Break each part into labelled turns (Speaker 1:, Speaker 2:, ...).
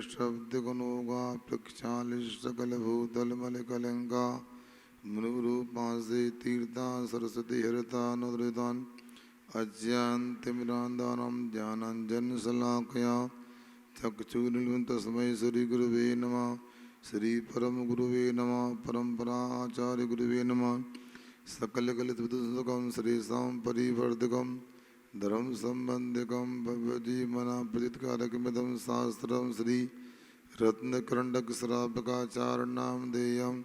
Speaker 1: शब्दगुणोगा प्रक्षालिश सकल भूतल मलकलंका मनुरूपांसे तीर्था सरस्वती हरता नुद्रितान् अज्ञानतिमिरान्धानां ज्ञानाञ्जनशलाकया चक्षुरुन्मिलितं तस्मै श्रीगुरुवे नमः। श्री परम गुरुवे नमः। परम्पराचार्य गुरुवे नमः। सकलकलितविदुषकं श्रीशां परिवर्तकं धर्म संबंधिकं भव्यजीवना प्रतीतकारकमिदं शास्त्रं श्री रत्नकरण्डक श्रावकाचार्यनाम देयम्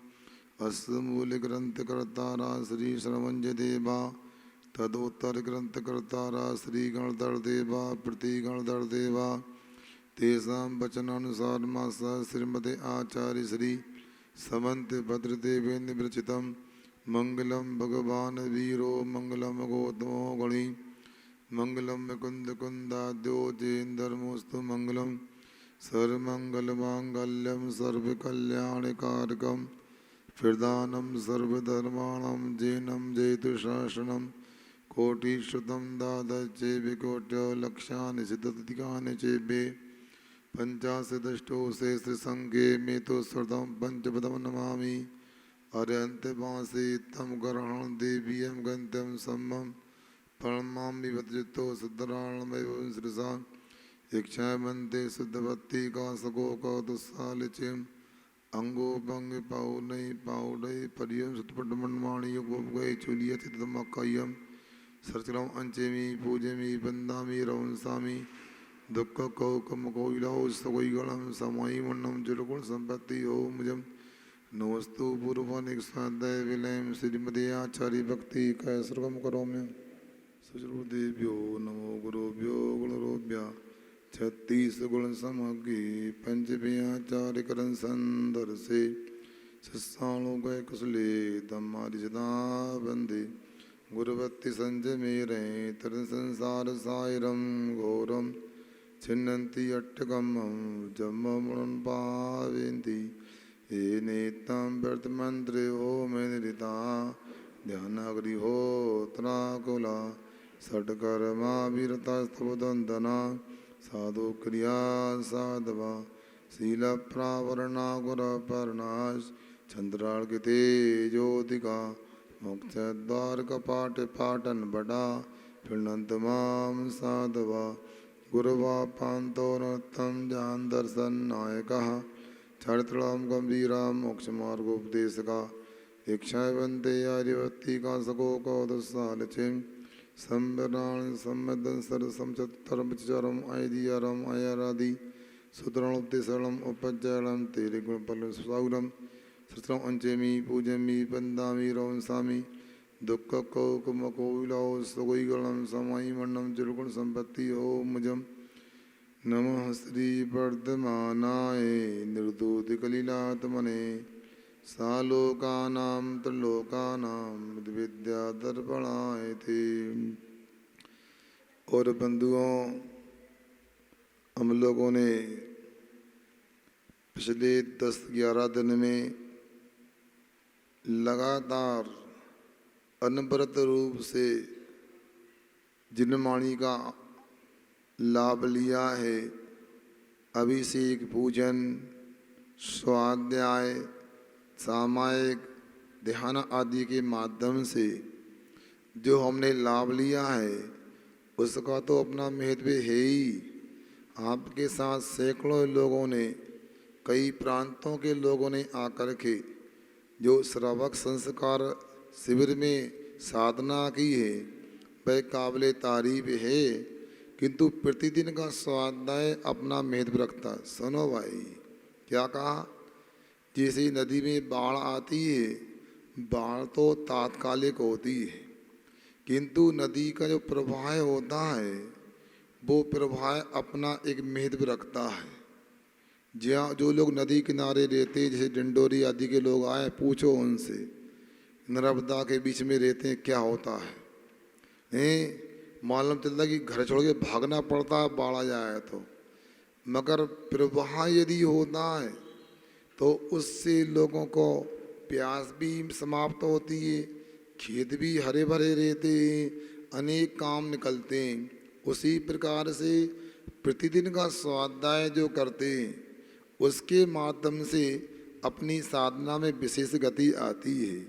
Speaker 1: अस्तमूलग्रंथकर्तारा श्री श्रवणजदेवा तदोत्तरग्रंथकर्तारा श्री गणधरदेवा प्रतिगणधरदेवा तेषां वचनानुसारमासा श्रीमते आचार्य श्री समन्त भद्रदेवेन्द्र विरचितं मंगलम भगवान वीरो मंगलम गौतमो गणी मंगलम मुकुंद कुंदाद्यो जैन्दर्मोस्तु मंगलम सर्वमंगलमांगल्यम सर्वकल्याणकारकम प्रदानं सर्वधर्माणां जैनं जयतु शासनं कोटिश्रुतं दादचेभिकोट्यो लक्षानि सिद्धतिकानि चेभ्ये पंचाशदष्टो सहस्रसङ्ख्ये मे तु श्रुतं पंचपदं नमामि अर्यन्तवासी तं ग्रहणं देवीयं गन्त्यं सम्मं प्रणमामि वज्रतो सिद्धराणमेव श्रीसा इच्छामन्ते शुद्धभक्ति का सको कौतुसालिचिम् अंगोपंग पाउनई पाउडई परियम सतपटमणवाणी गए चुलिया चितमक्कयम सरचरम अंचेमी पूजेमी बंदामी रवंसामी दुख कौकम कोइलाओ सगोई गणम समाई मन्नम जुलगुण संपत्ति हो मुझम नमस्तु पूर्वानिक स्वाध्याय विलयम श्रीमती आचार्य भक्ति कैसर्गम करो में सुचरुदेव्यो नमो गुरुभ्यो गुणरोभ्या 36 गुण समग्री पंचव्याचार्य करण संदर से सस्साणु गए कुशले धम्मारि सदा बंदे गुरुवत्ति संजय मेरे तरन संसार सायरम घोरम छिन्नन्ति अट्टकम जम्ममुन पावेन्ति ये नेतां व्यर्थ मंत्रे हो में निरिता ध्यानाग्रि हो त्राकुला षट्कर्मा वीरता स्तवदंदना साधु क्रिया साधवा शील प्रावरणा गुर परनाश चंद्राल के तेजोदिका मोक्ष द्वार कपाट पाटन बड़ा फिरनंत माम साधवा गुरुवा पांतो नतम जान दर्शन नायका चरित्रम गंभीरा मोक्ष मार्गोपदेशका इच्छा बंदे आर्यवती का सको कौदसाल चिम संबराण सम्मदन सर समचरम आयदियारम आयारादि सुतरणोपदेशरम उपज्जयरम तेरे गुण पल्लव सागरम सत्रम अंचेमी पूजमी बंदामी रवंसामी दुख कौकुम कोविलाओ सगोई गणम समाई मन्नम जुलगुण संपत्ति हो मुझम नमः श्री वर्धमानाय निर्दूतिकलीलात्मने सालोकानां त्रिलोकानां विद्यादर्पणाय थे। और बंधुओं, हम लोगों ने पिछले 10-11 दिन में लगातार अनवरत रूप से जिन वाणी का लाभ लिया है, अभिषेक, पूजन, स्वाध्याय, सामायिक, ध्यान आदि के माध्यम से जो हमने लाभ लिया है उसका तो अपना महत्व है ही। आपके साथ सैकड़ों लोगों ने, कई प्रांतों के लोगों ने आकर के जो श्रावक संस्कार शिविर में साधना की है वह काबिल तारीफ है, किंतु प्रतिदिन का स्वाध्याय अपना महत्व रखता है। सुनो भाई, क्या कहा? जैसे नदी में बाढ़ आती है, बाढ़ तो तात्कालिक होती है, किंतु नदी का जो प्रवाह होता है वो प्रवाह अपना एक महत्व रखता है। जहाँ जो लोग नदी किनारे रहते, जैसे डिंडोरी आदि के लोग आए, पूछो उनसे, नर्मदा के बीच में रहते हैं, क्या होता है? नहीं मालूम चलता कि घर छोड़ के भागना पड़ता है बाढ़ आ जाए तो, मगर प्रवाह यदि होता है तो उससे लोगों को प्यास भी समाप्त होती है, खेत भी हरे भरे रहते हैं, अनेक काम निकलते हैं। उसी प्रकार से प्रतिदिन का स्वाध्याय जो करते हैं उसके माध्यम से अपनी साधना में विशेष गति आती है।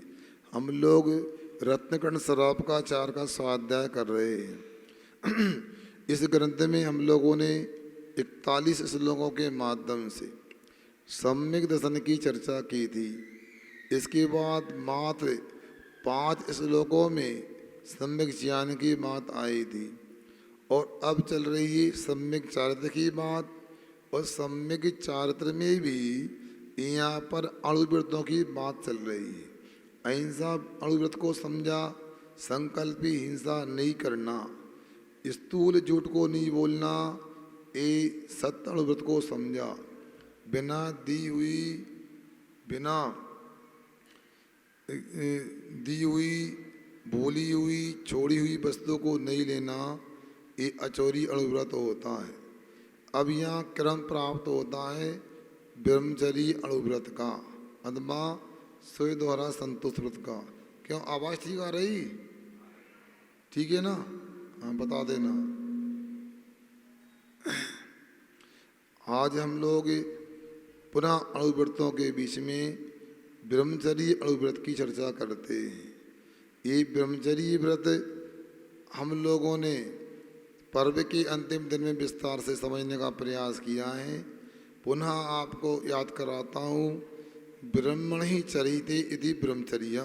Speaker 1: हम लोग रत्नकण स्वरूपाचार का स्वाध्याय कर रहे हैं। इस ग्रंथ में हम लोगों ने 41 श्लोकों के माध्यम से सम्यक दर्शन की चर्चा की थी। इसके बाद मात्र 5 श्लोकों में सम्यक ज्ञान की बात आई थी और अब चल रही है सम्यक चारित्र की बात। और सम्यक चारित्र में भी यहाँ पर अणुव्रतों की बात चल रही है। अहिंसा अणुव्रत को समझा, संकल्पी हिंसा नहीं करना, स्थूल झूठ को नहीं बोलना, ये सत्य अणुव्रत को समझा। बिना दी हुई भूली हुई छोड़ी हुई वस्तु को नहीं लेना, ये अचौरी अणुव्रत होता है। अब यहाँ क्रम प्राप्त होता है ब्रह्मचर्य अणुव्रत का अथवा स्वयं द्वारा संतोष व्रत का। क्यों आवाज़ ठीक आ रही? ठीक है ना? हाँ बता देना। आज हम लोग पुनः अणुव्रतों के बीच में ब्रह्मचर्य अणुव्रत की चर्चा करते हैं। ये ब्रह्मचर्य व्रत हम लोगों ने पर्व के अंतिम दिन में विस्तार से समझने का प्रयास किया है। पुनः आपको याद कराता हूँ, ब्रह्मण ही चरिते इति ब्रह्मचर्य।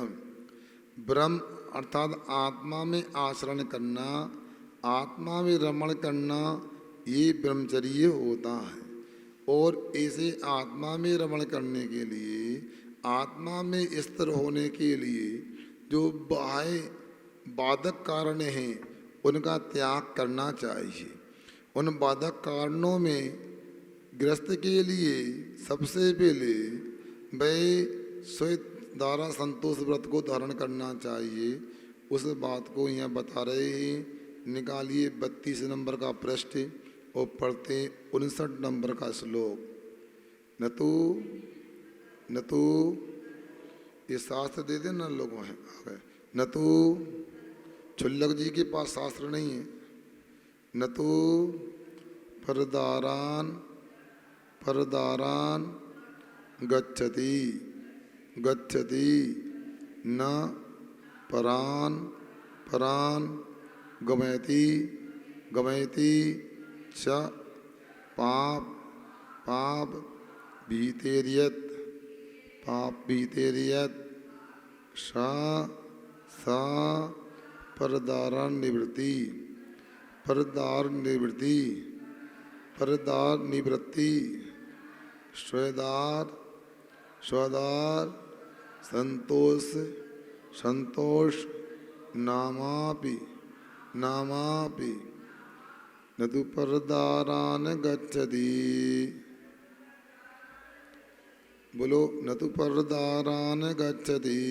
Speaker 1: ब्रह्म अर्थात आत्मा में आचरण करना, आत्मा में रमण करना, ये ब्रह्मचर्य होता है। और ऐसे आत्मा में रमण करने के लिए, आत्मा में स्थिर होने के लिए जो बाह्य बाधक कारण हैं उनका त्याग करना चाहिए। उन बाधक कारणों में गृहस्थ के लिए सबसे पहले वह स्वयं द्वारा संतोष व्रत को धारण करना चाहिए। उस बात को यहाँ बता रहे हैं। निकालिए 32 नंबर का पृष्ठ और पढ़ते 59 नंबर का श्लोक। न तो ये शास्त्र दे देना लोगों है न तो छुल्लक जी के पास शास्त्र नहीं है। न तो परदारान गच्छति न परान गमयति च पाप भीतेर्यत् सा परदार निवृत्ति स्वदार संतोष नामापि न तु परदारान गच्छति। बोलो न तु परदारान गच्छति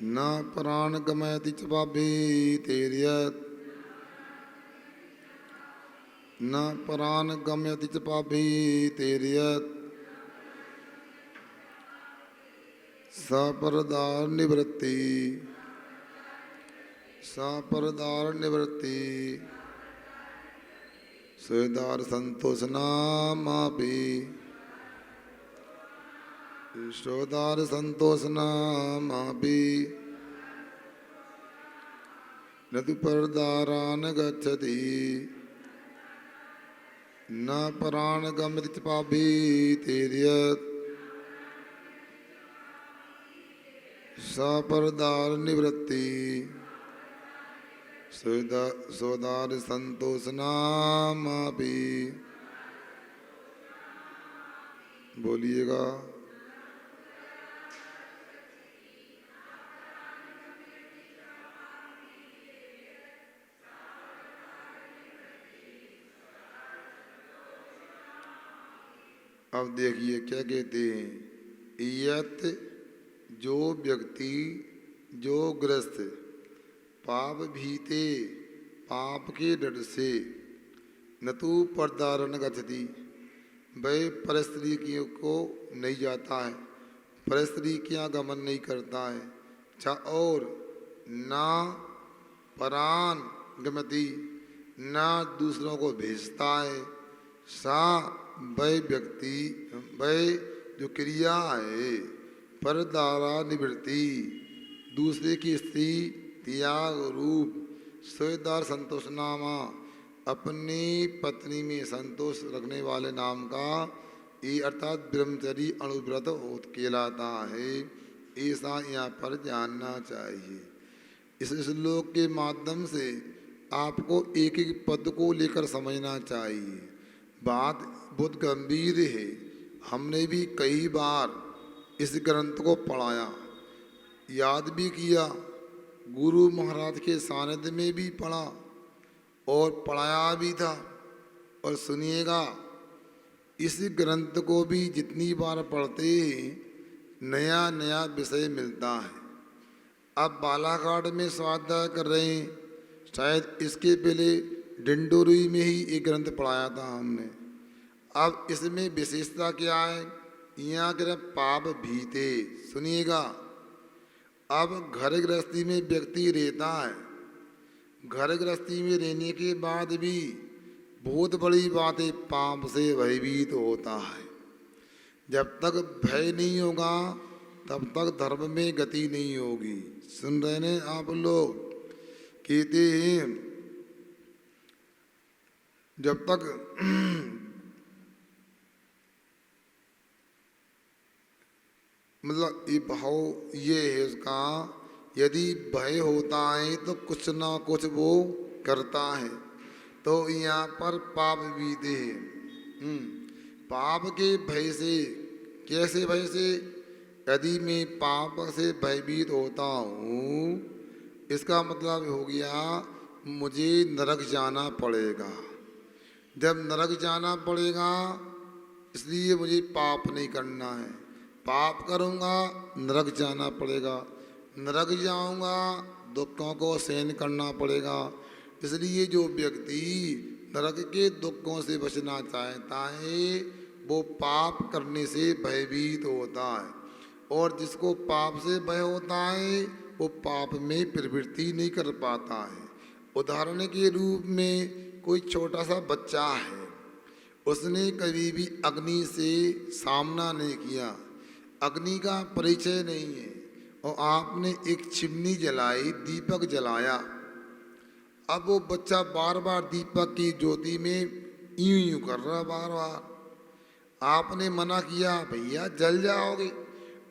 Speaker 1: न प्राण गमयति च पापीतेर्यत् न प्राण गमयति च पापीतेर्यत् सपरदार निवृत्ति स्वेदार संतोषनामापि न तु परदारान गच्छति न परान गमयति च पापीतेर्यत् सपरदार निवृत्ति स्वदार संतोषनामापि। बोलिएगा। अब देखिए क्या कहते हैं। यत जो व्यक्ति जो ग्रस्त पाप भीते पाप के डर से न तो परदारन गच्छति वह परस्त्रीयों को नहीं जाता है, परस्त्री क्या गमन नहीं करता है। अच्छा और ना परान गमति ना दूसरों को भेजता है। सा वह व्यक्ति, वह जो क्रिया है, पर द्वारा निवृत्ति, दूसरे की स्त्री, त्याग रूप, स्वेदार संतोष नामा, अपनी पत्नी में संतोष रखने वाले नाम का ये अर्थात ब्रह्मचरी अणुव्रत कहलाता है। ऐसा यहाँ पर जानना चाहिए। इस श्लोक के माध्यम से आपको एक एक पद को लेकर समझना चाहिए। बात बहुत गंभीर है। हमने भी कई बार इस ग्रंथ को पढ़ाया, याद भी किया, गुरु महाराज के सानिध्य में भी पढ़ा और पढ़ाया भी था। और सुनिएगा, इस ग्रंथ को भी जितनी बार पढ़ते हैं नया नया विषय मिलता है। अब बालाघाट में स्वाध्याय कर रहे हैं, शायद इसके पहले डिंडोरी में ही एक ग्रंथ पढ़ाया था हमने। अब इसमें विशेषता क्या है? यहाँ के पाप भीते। सुनिएगा, अब घर गृहस्थी में व्यक्ति रहता है, घर गृहस्थी में रहने के बाद भी बहुत बड़ी बात है, पाप से भयभीत होता है। जब तक भय नहीं होगा तब तक धर्म में गति नहीं होगी। सुन रहे हैं आप लोग? कहते हैं जब तक मतलब ये भाव ये है उसका, यदि भय होता है तो कुछ ना कुछ वो करता है। तो यहाँ पर पाप भी दे, पाप के भय से, कैसे भय से? यदि मैं पाप से भयभीत होता हूँ, इसका मतलब हो गया मुझे नरक जाना पड़ेगा। जब नरक जाना पड़ेगा इसलिए मुझे पाप नहीं करना है। पाप करूँगा नरक जाना पड़ेगा, नरक जाऊँगा दुखों को सहन करना पड़ेगा। इसलिए जो व्यक्ति नरक के दुखों से बचना चाहता है वो पाप करने से भयभीत होता है। और जिसको पाप से भय होता है वो पाप में प्रवृत्ति नहीं कर पाता है। उदाहरण के रूप में कोई छोटा सा बच्चा है, उसने कभी भी अग्नि से सामना नहीं किया, अग्नि का परिचय नहीं है, और आपने एक चिमनी जलाई, दीपक जलाया। अब वो बच्चा बार बार दीपक की ज्योति में यूं यूं कर रहा, बार बार। आपने मना किया, भैया जल जाओगे।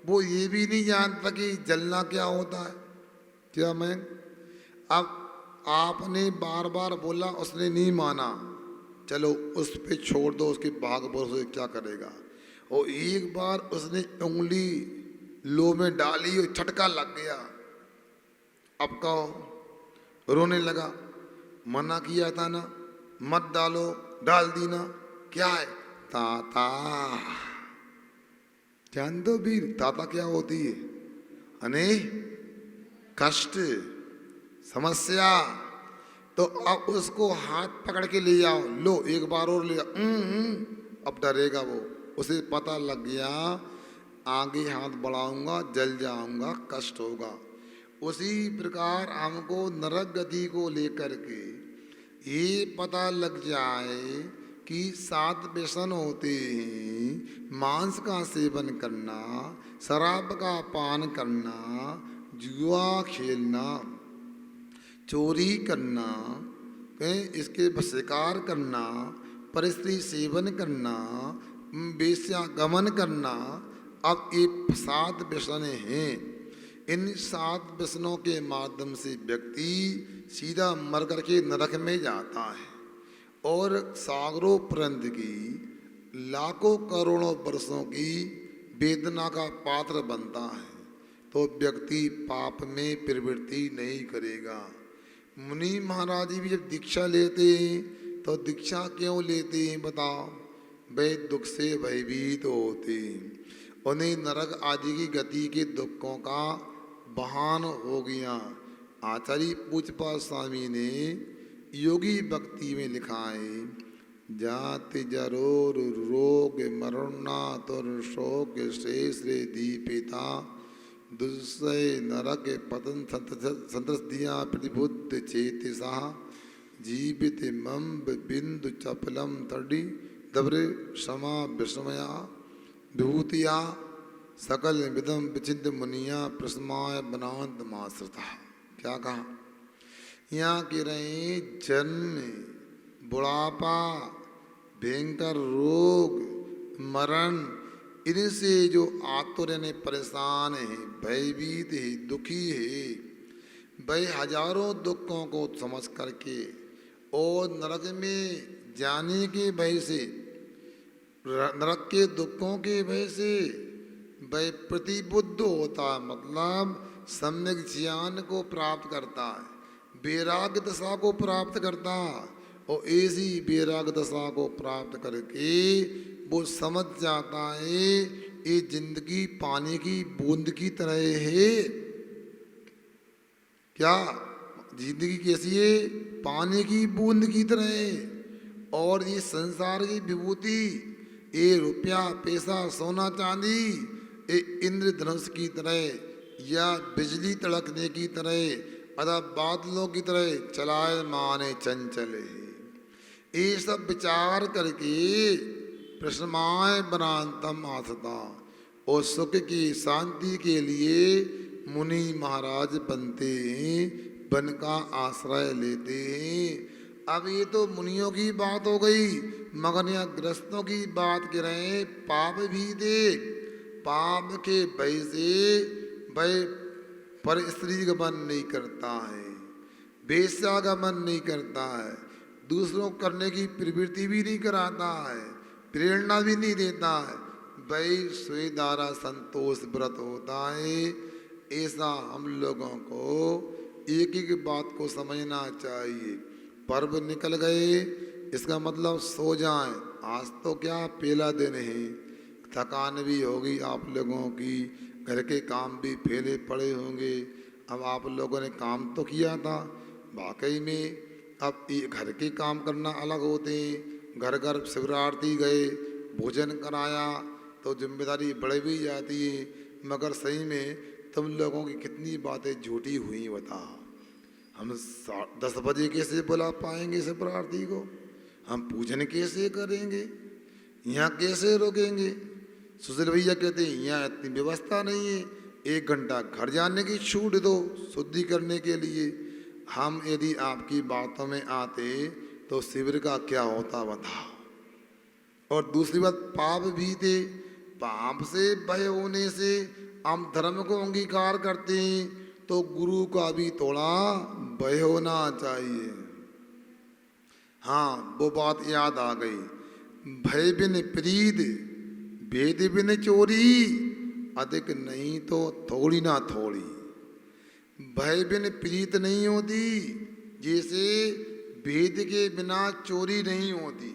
Speaker 1: वो ये भी नहीं जानता कि जलना क्या होता है। क्या मैं अब आपने बार बार बोला, उसने नहीं माना, चलो उस पे छोड़ दो, उसके भाग भरोसे क्या करेगा। और एक बार उसने उंगली लो में डाली और झटका लग गया। अब कहो, रोने लगा। मना किया था ना, मत डालो, डाल दी ना। क्या है? ताता। जान दो भी ताता क्या होती है? अने कष्ट, समस्या। तो अब उसको हाथ पकड़ के ले जाओ, लो एक बार और ले जाओ। अब डरेगा वो, उसे पता लग गया आगे हाथ बढ़ाऊंगा जल जाऊंगा, कष्ट होगा। उसी प्रकार हमको नरक गति को लेकर के ये पता लग जाए कि 7 व्यसन होते हैं, मांस का सेवन करना, शराब का पान करना, जुआ खेलना, चोरी करना, इसके शिकार करना, परस्त्री सेवन करना, वेश्यागमन करना। अब ये 7 व्यसन हैं। इन 7 व्यसनों के माध्यम से व्यक्ति सीधा मर करके नरक में जाता है और सागरों पर्यंत की लाखों करोड़ों वर्षों की वेदना का पात्र बनता है। तो व्यक्ति पाप में प्रवृत्ति नहीं करेगा। मुनि महाराज भी जब दीक्षा लेते हैं तो दीक्षा क्यों लेते हैं बताओ? वे दुख से भयभीत होते हैं, उन्हें नरक आदि की गति के दुखों का बहान हो गया। आचार्य पूज्यपाद स्वामी ने योगी भक्ति में लिखा है, जाति जरोर रोग मरणा तुर शोक शेष रे दीपिता दुस्सय नरक पतन संतृष्टिया प्रतिबुद्ध चेतसा जीवित मम्ब बिंदु चपलम तड़ी दब्रे क्षमा विस्मया विभूतिया सकल विदम विचिंत मुनिया प्रसमाय बनांत माश्रिता। क्या कहा? यहाँ कह रहे जन्म, बुढ़ापा, भयंकर रोग, मरण, इनसे जो आतुर ने परेशान है, भयभीत है, दुखी है, वह हजारों दुखों को समझ करके और नरक में जाने के भय से, नरक के दुखों के भय से वह प्रतिबुद्ध होता है, मतलब सम्यक ज्ञान को प्राप्त करता है, वैराग्य दशा को प्राप्त करता है। और ऐसी वैराग्य दशा को प्राप्त करके वो समझ जाता है ये जिंदगी पानी की बूंद की तरह है। क्या जिंदगी कैसी है? पानी की बूंद की तरह है। और ये संसार की विभूति, ये रुपया पैसा सोना चांदी, ये इंद्रधनुष की तरह या बिजली तड़कने की तरह अथवा बादलों की तरह चलाए माने चंचल है। ये सब विचार करके प्रश्नमाय बनांतम आसता, और सुख की शांति के लिए मुनि महाराज बनते हैं, बन का आश्रय लेते हैं। अब ये तो मुनियों की बात हो गई, मगर यहाँ ग्रस्तों की बात कर रहे हैं। पाप भी दे, पाप के भय से भय पर स्त्री गमन नहीं करता है, वेश्या गमन नहीं करता है, दूसरों करने की प्रवृत्ति भी नहीं कराता है, प्रेरणा भी नहीं देता है, वही स्वेदारा संतोष व्रत होता है। ऐसा हम लोगों को एक एक बात को समझना चाहिए। पर्व निकल गए, इसका मतलब सो जाएं। आज तो क्या पहला दिन है, थकान भी होगी आप लोगों की, घर के काम भी फैले पड़े होंगे। अब आप लोगों ने काम तो किया था वाकई में, अब ये घर के काम करना अलग होते हैं। घर घर शिवरात्रि गए, भोजन कराया तो जिम्मेदारी बढ़ भी जाती है। मगर सही में तुम लोगों की कितनी बातें झूठी हुई बता। हम 10 बजे कैसे बुला पाएंगे शिवरात्रि को? हम पूजन कैसे करेंगे? यहाँ कैसे रोकेंगे? सुशील भैया कहते हैं यहाँ इतनी व्यवस्था नहीं है, 1 घंटा घर जाने की छूट दो शुद्धि करने के लिए। हम यदि आपकी बातों में आते तो शिविर का क्या होता बताओ। और दूसरी बात, पाप भी थे, पाप से भय होने से हम धर्म को अंगीकार करते हैं, तो गुरु का भी थोड़ा भय होना चाहिए। हाँ, वो बात याद आ गई, भय बिन प्रीत भेद बिन चोरी, अधिक नहीं तो थोड़ी ना थोड़ी। भय बिन प्रीत नहीं होती, जैसे भेद के बिना चोरी नहीं होती।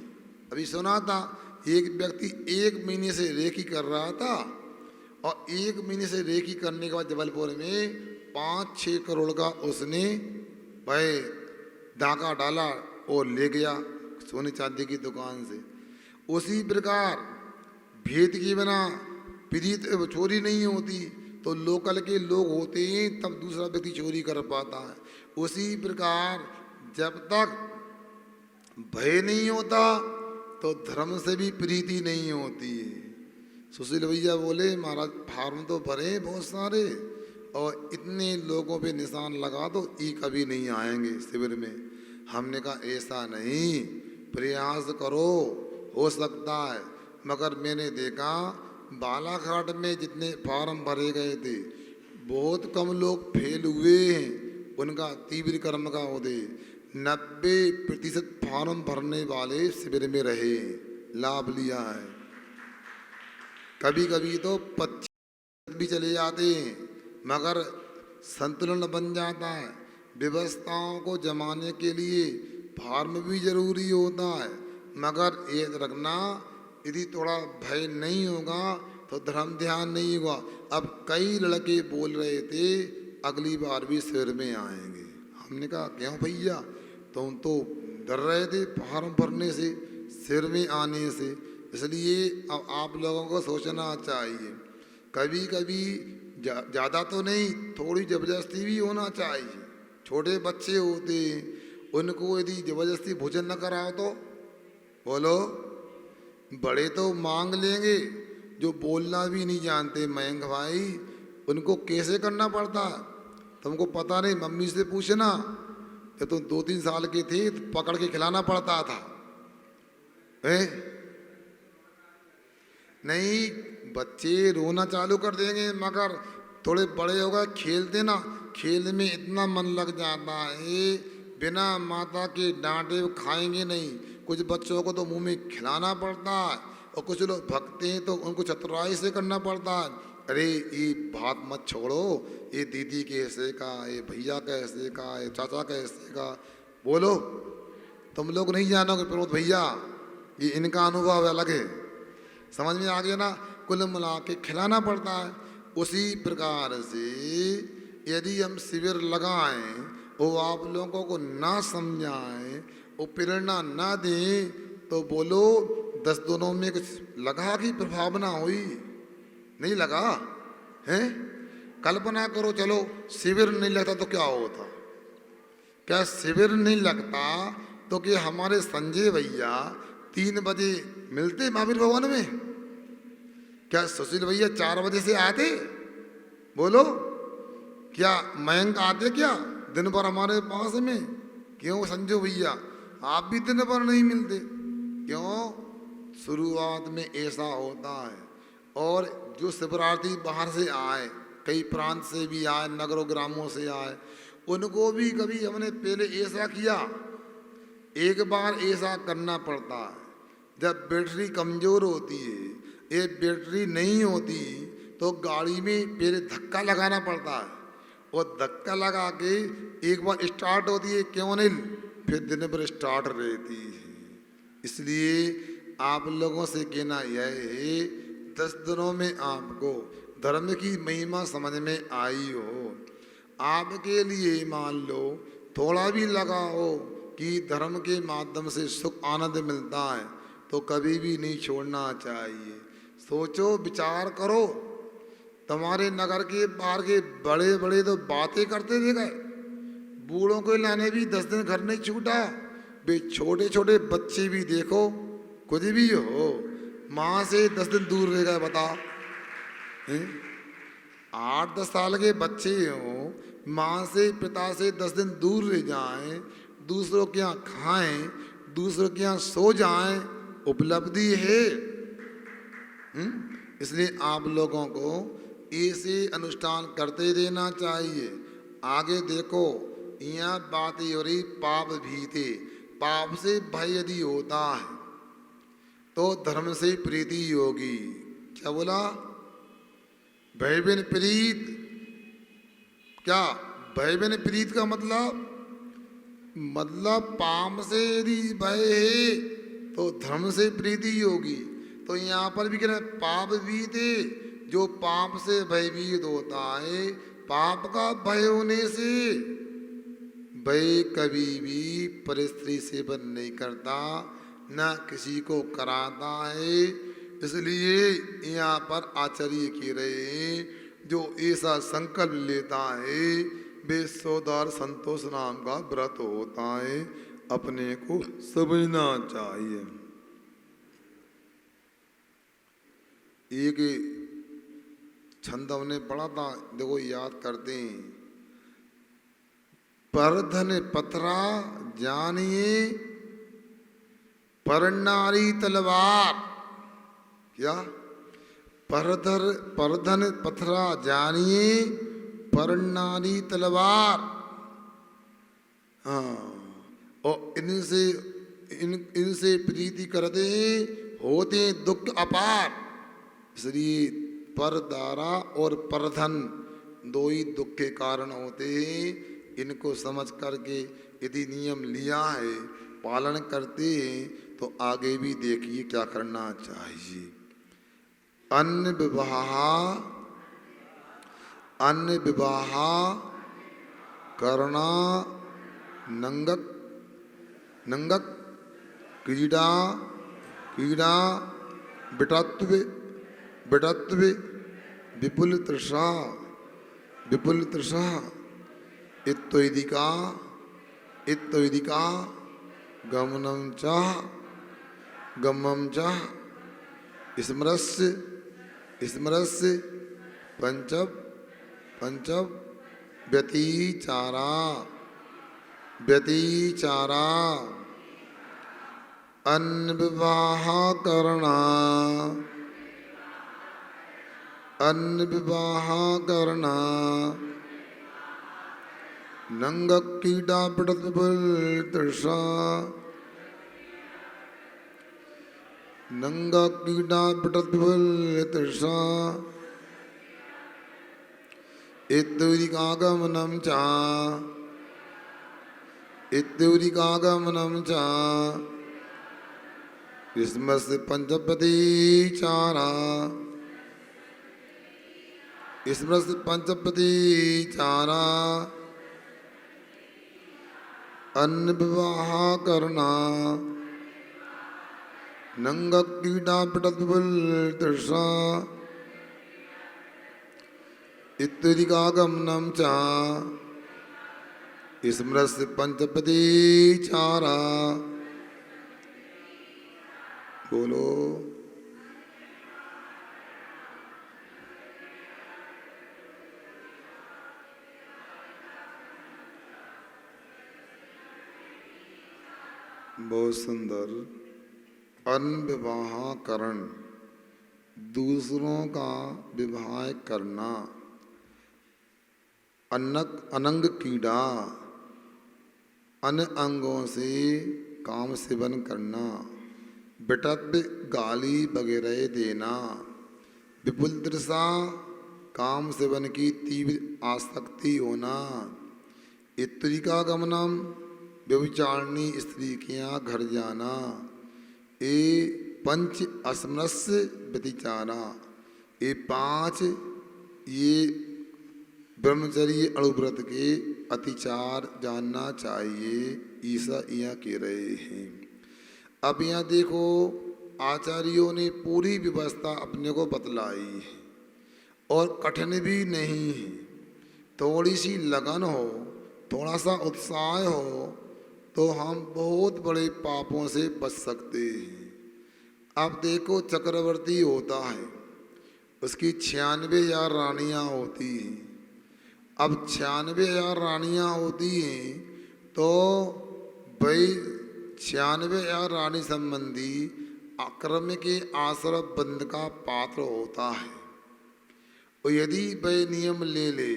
Speaker 1: अभी सुना था एक व्यक्ति 1 महीने से रेकी कर रहा था, और 1 महीने से रेकी करने के बाद जबलपुर में 5-6 करोड़ का उसने भाई डाका डाला और ले गया सोने चांदी की दुकान से। उसी प्रकार भेद के बिना प्रीत चोरी नहीं होती, तो लोकल के लोग होते हैं तब दूसरा व्यक्ति चोरी कर पाता है। उसी प्रकार जब तक भय नहीं होता तो धर्म से भी प्रीति नहीं होती है। सुशील भैया बोले महाराज फार्म तो भरे बहुत सारे, और इतने लोगों पे निशान लगा दो ये कभी नहीं आएंगे शिविर में। हमने कहा ऐसा नहीं, प्रयास करो, हो सकता है। मगर मैंने देखा बालाघाट में जितने फार्म भरे गए थे बहुत कम लोग फेल हुए हैं, उनका तीव्र कर्म का उदय। 90% फार्म भरने वाले शिविर में रहे, लाभ लिया है। कभी कभी तो 25 भी चले जाते हैं, मगर संतुलन बन जाता है। व्यवस्थाओं को जमाने के लिए फार्म भी जरूरी होता है, मगर ये रखना यदि थोड़ा भय नहीं होगा तो धर्म ध्यान नहीं होगा। अब कई लड़के बोल रहे थे अगली बार भी शिविर में आएंगे। हमने कहा क्यों भैया, तुम तो डर रहे थे फार्म भरने से, शिविर में आने से, इसलिए अब आप लोगों को सोचना चाहिए। कभी कभी ज़्यादा तो नहीं, थोड़ी ज़बरदस्ती भी होना चाहिए। छोटे बच्चे होते हैं, उनको यदि ज़बरदस्ती भोजन न कराओ तो बोलो बड़े तो मांग लेंगे, जो बोलना भी नहीं जानते मयंक भाई, उनको कैसे करना पड़ता तुमको पता नहीं। मम्मी से पूछना, जब तुम 2-3 साल के थे तो पकड़ के खिलाना पड़ता था। नहीं, बच्चे रोना चालू कर देंगे, मगर थोड़े बड़े हो गए, खेलते ना, खेल में इतना मन लग जाता है, बिना माता के डांटे खाएंगे नहीं। कुछ बच्चों को तो मुंह में खिलाना पड़ता है, और कुछ लोग भगते हैं तो उनको चतुराई से करना पड़ता है। अरे ये बात मत छोड़ो, ये दीदी कैसे का, ये भैया कैसे का, ये चाचा कैसे का, बोलो। तुम लोग नहीं जानोगे प्रमोद भैया, ये इनका अनुभव अलग है। समझ में आ गया ना? कुल मिला के खिलाना पड़ता है। उसी प्रकार से यदि हम शिविर लगाएं, वो आप लोगों को ना समझाएं, वो प्रेरणा ना दें, तो बोलो 10 दिनों में कुछ लगा की प्रभाव ना हुई? नहीं लगा है? कल्पना करो, चलो शिविर नहीं लगता तो क्या होता? क्या शिविर नहीं लगता तो कि हमारे संजय भैया 3 बजे मिलते महावीर भवन में? क्या सुशील भैया 4 बजे से आते? बोलो, क्या मयंक आते क्या दिन भर हमारे पास में? क्यों संजय भैया आप भी दिन भर नहीं मिलते? क्यों? शुरुआत में ऐसा होता है। और जो शिवरार्थी बाहर से आए, कई प्रांत से भी आए, नगरों ग्रामों से आए, उनको भी कभी हमने पहले ऐसा किया। एक बार ऐसा करना पड़ता है, जब बैटरी कमज़ोर होती है, ये बैटरी नहीं होती तो गाड़ी में पहले धक्का लगाना पड़ता है, और धक्का लगा के एक बार स्टार्ट होती है, क्यों नहीं, फिर दिन भर स्टार्ट रहती है। इसलिए आप लोगों से कहना यह है, 10 दिनों में आपको धर्म की महिमा समझ में आई हो, आपके लिए मान लो थोड़ा भी लगा हो कि धर्म के माध्यम से सुख आनंद मिलता है, तो कभी भी नहीं छोड़ना चाहिए। सोचो, विचार करो, तुम्हारे नगर के बाहर के बड़े बड़े तो बातें करते थे गए, बूढ़ों को लाने भी 10 दिन घर नहीं छूटा। वे छोटे छोटे बच्चे भी देखो, कुछ भी हो, माँ से 10 दिन दूर रह गए, बता। 8-10 साल के बच्चे हो, माँ से पिता से 10 दिन दूर रह जाएं, दूसरों के यहाँ खाएं, दूसरों के यहाँ सो जाएं, उपलब्धि है। इसलिए आप लोगों को ऐसे अनुष्ठान करते रहना चाहिए। आगे देखो, यहाँ बात हो रही पाप भीते, पाप से भय यदि होता है तो धर्म से प्रीति होगी। क्या बोला? भय बिन प्रीत, क्या भय बिन प्रीत का मतलब पाप से यदि भय है तो धर्म से प्रीति होगी। तो यहाँ पर भी कह रहे पाप बीते, जो पाप से भयभीत होता है, पाप का भय होने से भय कभी भी परिस्थिति से बन नहीं करता, न किसी को कराता है। इसलिए यहाँ पर आचार्य कह रहे हैं, जो ऐसा संकल्प लेता है वे सोदार संतोष नाम का व्रत होता है, अपने को समझना चाहिए। एक छंद हमने पढ़ा था, देखो याद करते हैं। परधन पथरा जानिए परनारी तलवार। क्या? परधन पथरा जानिए परनारी तलवार। हाँ, और इनसे प्रीति करते होते दुख अपार। इसलिए परदारा और परधन 2 ही दुख के कारण होते हैं। इनको समझ करके यदि नियम लिया है, पालन करते हैं, तो आगे भी देखिए क्या करना चाहिए। अन्न विवाह करना, नंगक क्रीड़ा बिटत्व विपुल तृषा इत्तोदिका गमनम च स्मरस्य स्मरस्य पंचम पंचम व्यतिचारा व्यतिचारा अन्विवाह करना अन्विवाह करना नंग कीड़ा पड़त बल तृषा नंग कीड़ा पड़त बल तृषा इत्युदिकागमनं च इत्युदिकागमनं च स्मरस्य पंचप्रतिचारा स्मरस्य पंचप्रतिचारा अन्विवाह करना नंग कीड़ा पटत बल तृषा इत्युदिकागमनं च स्मरस्य पंचप्रतिचारा। बोलो बहुत सुंदर। अनविवाह करण, दूसरों का विवाह करना। अनंग कीड़ा, अन्य अंगों से काम सेवन करना। बेटत्व गाली वगैरह देना। विपुल तृषा, काम सेवन की तीव्र आसक्ति होना। इत्तरिका गमनम, व्यभिचारिणी स्त्री के यहाँ घर जाना। ये पंच असमनस्य व्यतिचारा, ये पांच ये ब्रह्मचर्य अणुव्रत के अतिचार जानना चाहिए, ईसा यहाँ कह रहे हैं। अब यहाँ देखो, आचार्यों ने पूरी व्यवस्था अपने को बतलाई है और कठिन भी नहीं है। थोड़ी सी लगन हो, थोड़ा सा उत्साह हो तो हम बहुत बड़े पापों से बच सकते हैं। अब देखो, चक्रवर्ती होता है, उसकी 96,000 रानियाँ होती हैं। अब 96,000 रानियाँ होती हैं तो भाई 96,000 रानी संबंधी अक्रम के आश्रय बंद का पात्र होता है। और यदि वह नियम ले ले,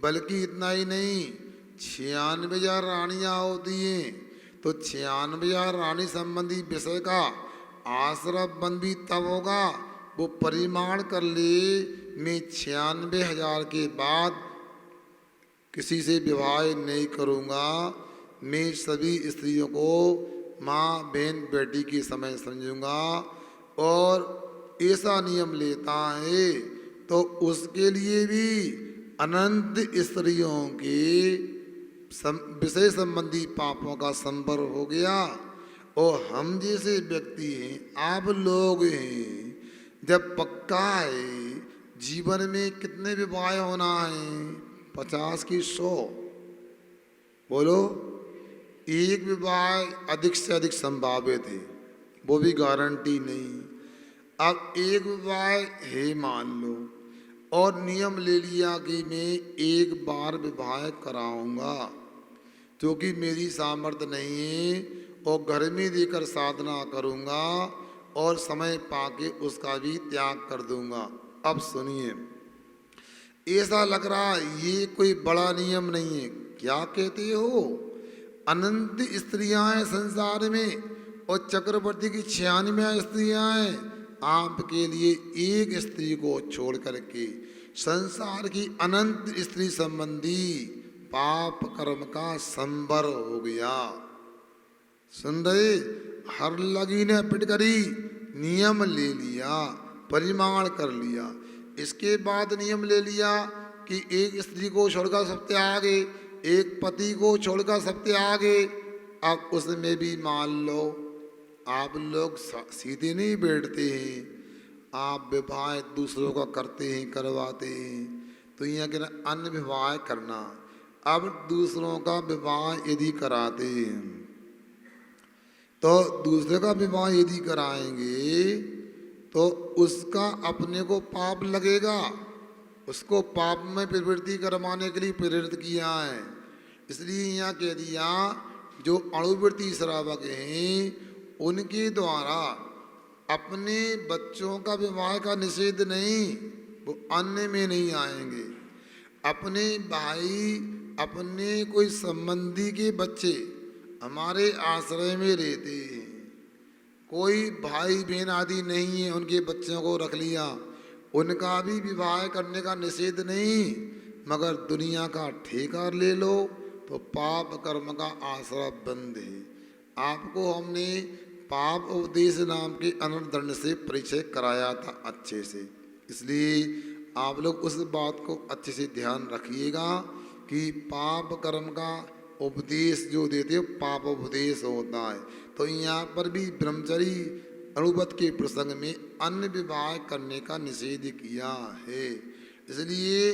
Speaker 1: बल्कि इतना ही नहीं, 96,000 रानियाँ होती हैं तो 96,000 रानी संबंधी विषय का आश्रय बंद भी तब होगा वो परिमाण कर ले, मैं 96,000 के बाद किसी से विवाह नहीं करूँगा, मैं सभी स्त्रियों को माँ बहन बेटी की समय समझूंगा। और ऐसा नियम लेता है तो उसके लिए भी अनंत स्त्रियों के विषय संबंधी पापों का संपर्क हो गया। और हम जैसे व्यक्ति हैं, आप लोग हैं, जब पक्का है जीवन में कितने विवाह होना है, 50 की 100। बोलो, एक विवाह अधिक से अधिक संभावित है, वो भी गारंटी नहीं। अब एक विवाह है मान लो, और नियम ले लिया कि मैं एक बार विवाह कराऊंगा, क्योंकि मेरी सामर्थ्य नहीं है, और घर में देकर साधना करूंगा और समय पाके उसका भी त्याग कर दूंगा। अब सुनिए, ऐसा लग रहा ये कोई बड़ा नियम नहीं है, क्या कहते हो? अनंत स्त्रियां हैं संसार में और चक्रवर्ती की 96 स्त्रियां हैं। आपके लिए एक स्त्री को छोड़ करके संसार की अनंत स्त्री संबंधी पाप कर्म का संबर हो गया। सुन रहे? हर लगी ने पिट करी, नियम ले लिया, परिमाण कर लिया। इसके बाद नियम ले लिया कि एक स्त्री को छोड़कर सबसे आगे, एक पति को छोड़कर सबसे आगे। अब उसमें भी मान लो आप लोग सीधे नहीं बैठते हैं, आप विवाह दूसरों का करते हैं, करवाते हैं। तो यहाँ कहना अन्य विवाह करना। अब दूसरों का विवाह यदि कराते हैं तो दूसरे का विवाह यदि कराएंगे तो उसका अपने को पाप लगेगा, उसको पाप में प्रवृत्ति करवाने के लिए प्रेरित किया है। इसलिए यहाँ कह दिया जो अणुवृत्ति श्रावक हैं उनके द्वारा अपने बच्चों का विवाह का निषेध नहीं, वो अन्य में नहीं आएंगे। अपने भाई अपने कोई संबंधी के बच्चे हमारे आश्रय में रहते हैं, कोई भाई बहन आदि नहीं है, उनके बच्चों को रख लिया, उनका भी विवाह करने का निषेध नहीं, मगर दुनिया का ठेका ले लो तो पाप कर्म का आसरा बंद है। आपको हमने पाप उपदेश नाम के अनंत से परिचय कराया था अच्छे से, इसलिए आप लोग उस बात को अच्छे से ध्यान रखिएगा कि पाप कर्म का उपदेश जो देते हो पाप उपदेश होता है। तो यहाँ पर भी ब्रह्मचरी अणुवत के प्रसंग में अन्य विवाह करने का निषेध किया है। इसलिए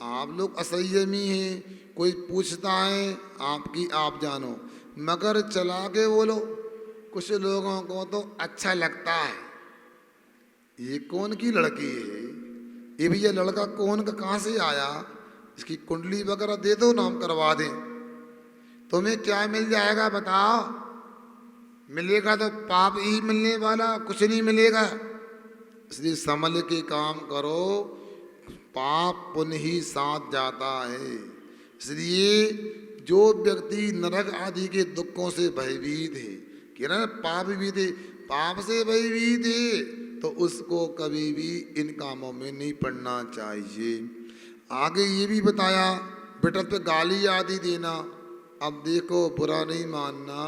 Speaker 1: आप लोग असंयमी हैं, कोई पूछता है आपकी आप जानो, मगर चला के बोलो। कुछ लोगों को तो अच्छा लगता है, ये कौन की लड़की है, ये भैया लड़का कौन का कहाँ से आया, इसकी कुंडली वगैरह दे दो ना हम करवा दें। तुम्हें क्या मिल जाएगा बताओ? मिलेगा तो पाप ही मिलने वाला, कुछ नहीं मिलेगा। इसलिए संभल के काम करो, पाप पुण्य ही साथ जाता है। इसलिए जो व्यक्ति नरक आदि के दुखों से भयभीत है, कि ना पाप भी थे, पाप से भयभीत है, तो उसको कभी भी इन कामों में नहीं पड़ना चाहिए। आगे ये भी बताया बेटा पे गाली आदि देना। अब देखो बुरा नहीं मानना,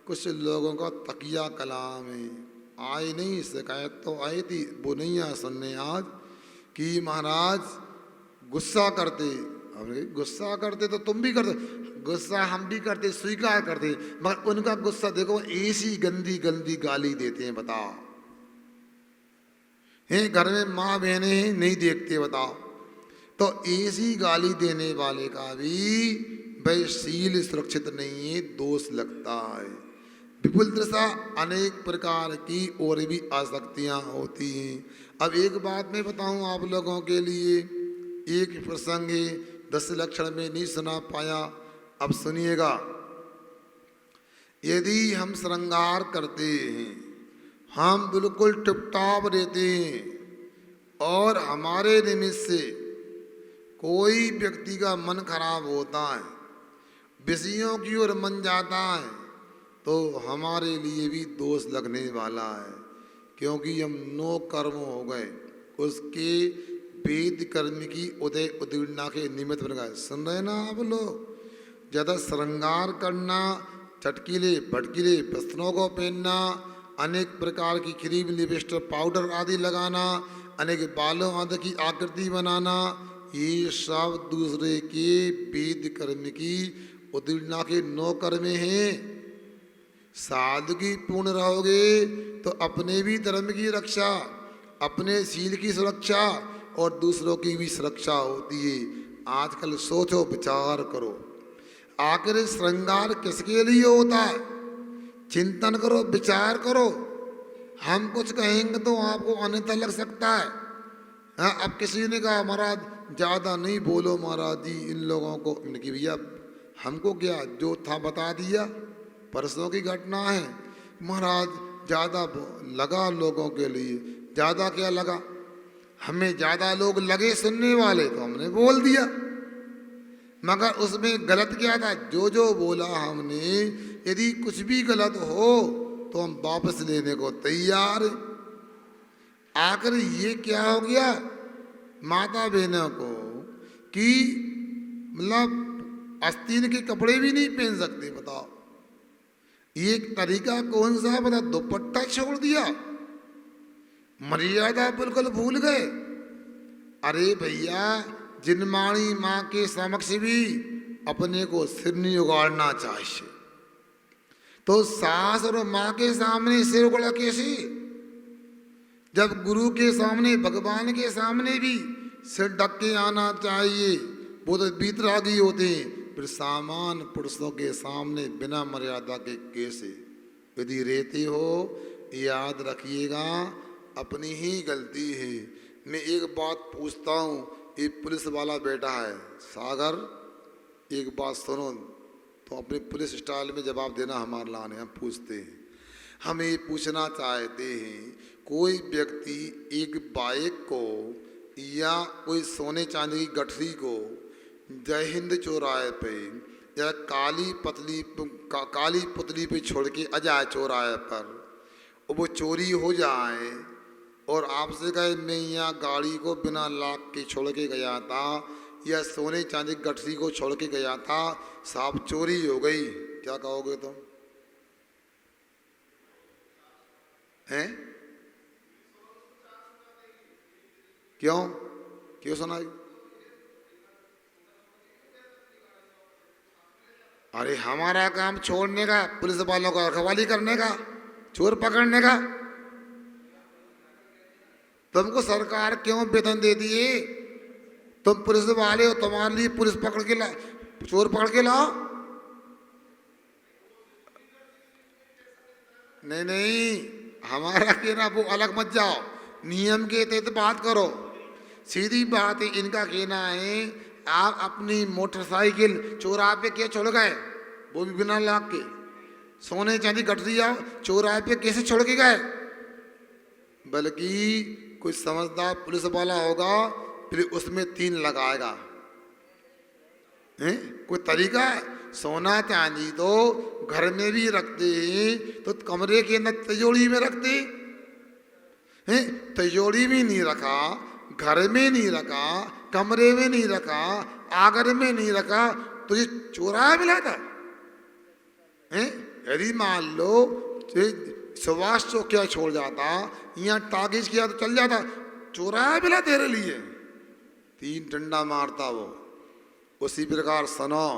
Speaker 1: कुछ लोगों का तकिया कलाम है, आई नहीं शिकायत तो आई थी, वो नहीं आ सुनने आज कि महाराज गुस्सा करते। हमने गुस्सा करते तो तुम भी करते, गुस्सा हम भी करते, स्वीकार करते, मगर उनका गुस्सा देखो ऐसी गंदी गंदी गाली देते हैं। बताओ हैं घर में माँ बहनें हैं नहीं देखते, बताओ। तो ऐसी गाली देने वाले का भी भाई शील सुरक्षित नहीं है, दोष लगता है। विपुल दशा अनेक प्रकार की और भी आसक्तियां होती हैं। अब एक बात मैं बताऊं आप लोगों के लिए, एक प्रसंग 10 लक्षण में नहीं सुना पाया, अब सुनिएगा। यदि हम श्रृंगार करते हैं, हम बिल्कुल टिपटाप रहते हैं और हमारे निमित्त से कोई व्यक्ति का मन खराब होता है, विषयों की ओर मन जाता है, तो हमारे लिए भी दोष लगने वाला है, क्योंकि हम नो कर्म हो गए, उसके वेद कर्म की उदय उदीर्णा के निमित्त बन गए। सुन रहे ना आप लोग? ज़्यादा श्रृंगार करना, चटकीले भटकीले वस्त्रों को पहनना, अनेक प्रकार की क्रीम लिपस्टिक पाउडर आदि लगाना, अनेक बालों आदि की आकृति बनाना, ये सब दूसरे के वेद कर्म की उदीर्णा के नो कर्म हैं। सादगी पूर्ण रहोगे तो अपने भी धर्म की रक्षा, अपने शील की सुरक्षा और दूसरों की भी सुरक्षा होती है। आजकल सोचो विचार करो, आखिर श्रृंगार किसके लिए होता है? चिंतन करो, विचार करो। हम कुछ कहेंगे तो आपको अन्यथा लग सकता है। हाँ, अब किसी ने कहा महाराज ज़्यादा नहीं बोलो महाराज जी इन लोगों को, इनकी भैया हमको क्या, जो था बता दिया, परसों की घटना है। महाराज ज़्यादा लगा लोगों के लिए, ज़्यादा क्या लगा, हमें ज़्यादा लोग लगे सुनने वाले तो हमने बोल दिया, मगर उसमें गलत क्या था? जो जो बोला हमने, यदि कुछ भी गलत हो तो हम वापस लेने को तैयार। आखिर ये क्या हो गया माता बहनों को कि मतलब आस्तीन के कपड़े भी नहीं पहन सकते। बताओ ये तरीका कौन सा? बता, दुपट्टा छोड़ दिया, मर्यादा बिल्कुल भूल गए। अरे भैया, जिनमाणी माँ के समक्ष भी अपने को सिर नहीं उगाड़ना चाहिए, तो सास और माँ के सामने सिर उगाड़ा कैसे? जब गुरु के सामने, भगवान के सामने भी सिर ढक के आना चाहिए। वो तो बीतरागी होते हैं, फिर सामान पुरुषों के सामने बिना मर्यादा के कैसे? यदि रहते हो, याद रखिएगा अपनी ही गलती है। मैं एक बात पूछता हूँ, ये पुलिस वाला बेटा है सागर, एक बात सुनो तो अपने पुलिस स्टाइल में जवाब देना हमारे लाने। हम पूछते हैं, हम ये पूछना चाहते हैं, कोई व्यक्ति एक बाइक को या कोई सोने चांदी की गठरी को जय हिंद चौराहे पे या काली पुतली पे छोड़ के आ जाए चौराहे पर, और वो चोरी हो जाए और आपसे कहे मैं यहाँ गाड़ी को बिना लाक के छोड़ के गया था या सोने चांदी की गठरी को छोड़ के गया था, साहब चोरी हो गई, क्या कहोगे तुम? हैं? क्यों क्यों सुनाई? अरे हमारा काम छोड़ने का, पुलिस वालों का रखवाली करने का, चोर पकड़ने का। तुमको सरकार क्यों वेतन दे दिए? तुम पुलिस वाले हो, तुम्हारे लिए पुलिस पकड़ के ला, चोर पकड़ के लाओ। नहीं नहीं, हमारा कहना वो अलग मत जाओ, नियम के तहत बात करो। सीधी बात है, इनका कहना है आप अपनी मोटरसाइकिल चौराहे पे क्या छोड़ गए, वो भी बिना लाक के, सोने चांदी गठरी आओ चौराहे पे कैसे छोड़ के गए? बल्कि कोई समझदार पुलिस वाला होगा फिर उसमें 3 लगाएगा। हैं? कोई तरीका है? सोना चांदी तो घर में भी रखते हैं, तो कमरे के अंदर तिजोरी में रखते हैं, तिजोरी में नहीं रखा, घर में नहीं रखा, कमरे में नहीं रखा, आगर में नहीं रखा, तो ये चोराया मिला था। यदि मान लो सुभाष चौक क्या छोड़ जाता, यहाँ टागिज किया तो चल जाता, चोराया मिला तेरे लिए, 3 डंडा मारता वो। उसी प्रकार सुनो,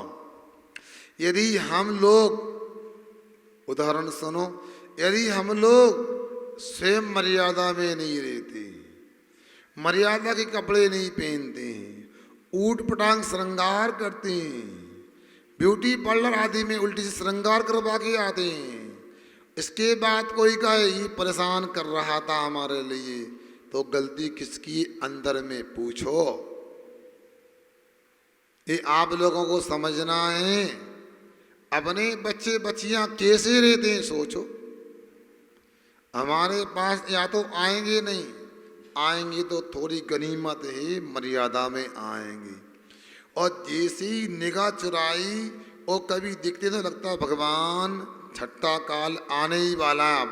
Speaker 1: यदि हम लोग, उदाहरण सुनो, यदि हम लोग स्वयं मर्यादा में नहीं रहते, मर्यादा के कपड़े नहीं पहनते हैं, ऊट पटांग श्रृंगार करते हैं, ब्यूटी पार्लर आदि में उल्टी से श्रृंगार करवा के आते हैं, इसके बाद कोई कहे ये परेशान कर रहा था हमारे लिए, तो गलती किसकी अंदर में पूछो। ये आप लोगों को समझना है। अपने बच्चे बच्चियां कैसे रहते हैं सोचो। हमारे पास या तो आएंगे नहीं, आएंगे तो थोड़ी गनीमत है, मर्यादा में आएंगे, और जैसी निगाह चुराई और कभी दिखते तो लगता भगवान छठा काल आने ही वाला,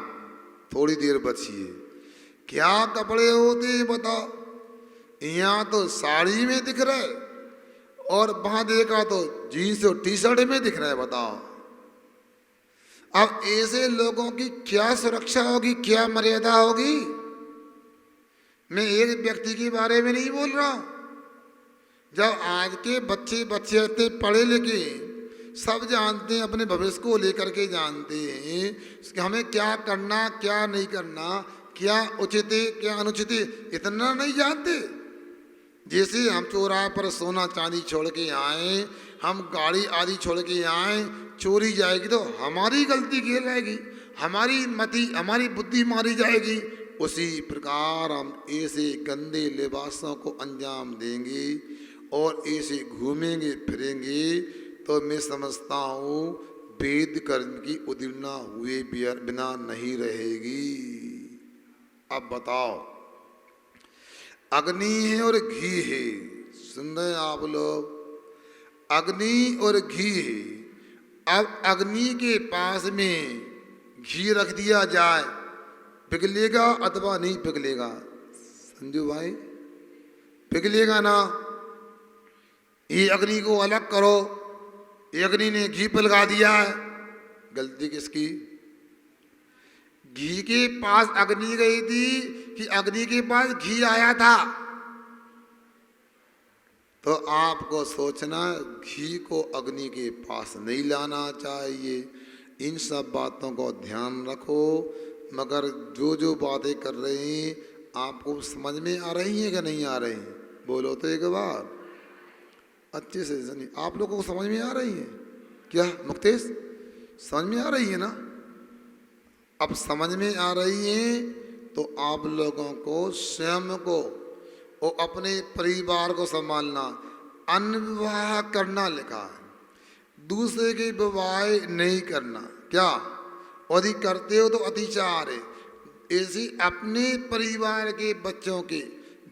Speaker 1: थोड़ी देर बची है। क्या कपड़े होते हैं बताओ? यहाँ तो साड़ी में दिख रहा है और वहां देखा तो जीन्स और टी शर्ट में दिख रहा है, बताओ। अब ऐसे लोगों की क्या सुरक्षा होगी, क्या मर्यादा होगी? मैं एक व्यक्ति के बारे में नहीं बोल रहा हूं। जब आज के बच्चे इतने पढ़े लिखे, सब जानते हैं, अपने भविष्य को लेकर के जानते हैं कि हमें क्या करना क्या नहीं करना, क्या उचित है क्या अनुचित है, इतना नहीं जानते। जैसे हम चौराहे पर सोना चांदी छोड़ के आए, हम गाड़ी आदि छोड़ के आए, चोरी जाएगी तो हमारी गलती कहलाएगी, हमारी बुद्धि मारी जाएगी। उसी प्रकार हम ऐसे गंदे लिबासों को अंजाम देंगे और ऐसे घूमेंगे फिरेंगे, तो मैं समझता हूँ वेद कर्म की उदीर्णा हुए बिना नहीं रहेगी। अब बताओ, अग्नि है और घी है, सुन रहे आप लोग? अग्नि और घी है। अब अग्नि के पास में घी रख दिया जाए, पिघलेगा अथवा नहीं पिघलेगा? संजू भाई, पिघलेगा ना। ये अग्नि को अलग करो, ये अग्नि ने घी पिघला दिया है, गलती किसकी? घी के पास अग्नि गई थी कि अग्नि के पास घी आया था? तो आपको सोचना, घी को अग्नि के पास नहीं लाना चाहिए। इन सब बातों को ध्यान रखो। मगर जो बातें कर रहे हैं आपको समझ में आ रही हैं कि नहीं आ रही हैं? बोलो तो एक बार अच्छे से। आप लोगों को समझ में आ रही हैं क्या? मुक्तेश, समझ में आ रही है ना? अब समझ में आ रही हैं तो आप लोगों को स्वयं को और अपने परिवार को संभालना, अनविवाह करना लिखा है। दूसरे के विवाह नहीं करना, क्या यदि करते हो तो अतिचार है। ऐसी अपने परिवार के बच्चों के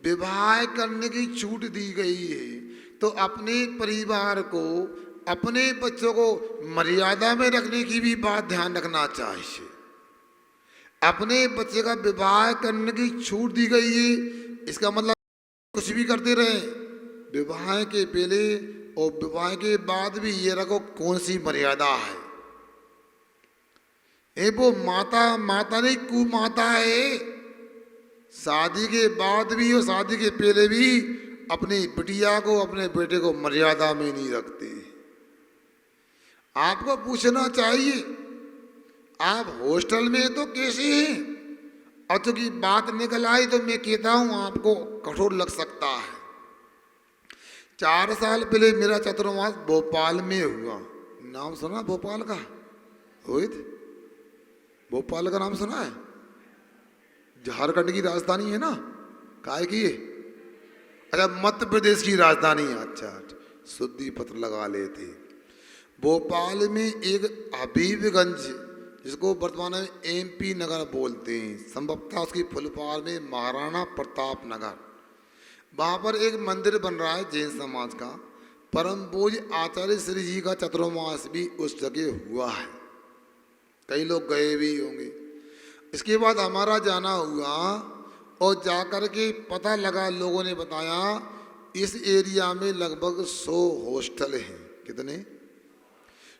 Speaker 1: विवाह करने की छूट दी गई है, तो अपने परिवार को, अपने बच्चों को मर्यादा में रखने की भी बात ध्यान रखना चाहिए। अपने बच्चे का विवाह करने की छूट दी गई है, इसका मतलब कुछ भी करते रहे, विवाह के पहले और विवाह के बाद भी ये रखो कौन सी मर्यादा है। वो माता नहीं, कुमाता है। शादी के बाद भी और शादी के पहले भी अपनी बिटिया को, अपने बेटे को मर्यादा में नहीं रखते। आपको पूछना चाहिए आप हॉस्टल में तो कैसे हैं। और चूंकि बात निकल आई तो मैं कहता हूं आपको कठोर लग सकता है। 4 साल पहले मेरा चतुर्मास भोपाल में हुआ। नाम सुना भोपाल का? रोहित, भोपाल का नाम सुना है? झारखंड की राजधानी है ना? काय की है? अच्छा, मध्य प्रदेश की राजधानी है। अच्छा, शुद्धि पत्र लगा लेते। भोपाल में एक हबीबगंज, जिसको वर्तमान में MP नगर बोलते हैं, संभवतः उसकी फुलपार में महाराणा प्रताप नगर, वहाँ पर एक मंदिर बन रहा है जैन समाज का। परम पूज्य आचार्य श्री जी का चतुर्मास भी उस जगह हुआ है। कई लोग गए भी होंगे। इसके बाद हमारा जाना हुआ और जाकर के पता लगा, लोगों ने बताया इस एरिया में लगभग 100 हॉस्टल हैं। कितने?